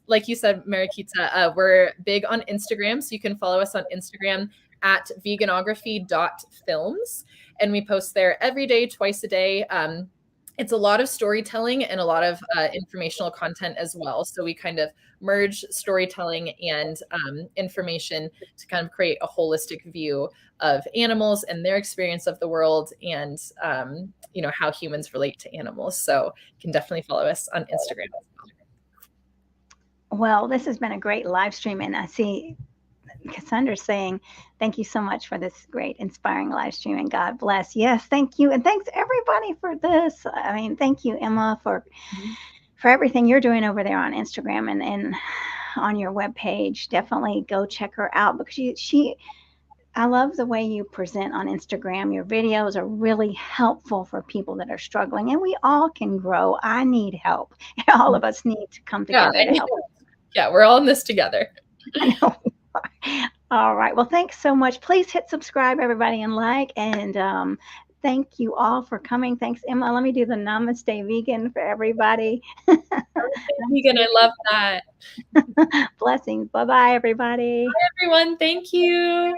like you said, Mariquita, we're big on Instagram. So you can follow us on Instagram at veganography.films. And we post there every day, twice a day. It's a lot of storytelling and a lot of informational content as well. So we kind of merge storytelling and information to kind of create a holistic view of animals and their experience of the world, and you know, how humans relate to animals. So you can definitely follow us on Instagram as well. Well, this has been a great live stream, and I see Cassandra saying, thank you so much for this great, inspiring live stream, and God bless. Yes, thank you. And thanks everybody for this. I mean, thank you, Emma, for everything you're doing over there on Instagram and on your webpage. Definitely go check her out, because I love the way you present on Instagram. Your videos are really helpful for people that are struggling, and we all can grow. I need help. All of us need to come together to help. Yeah, we're all in this together. I know. All right. Well, thanks so much. Please hit subscribe, everybody, and like. And thank you all for coming. Thanks, Emma. Let me do the Namaste Vegan for everybody. Vegan, I love that. Blessings. Bye-bye, everybody. Bye, everyone. Thank you.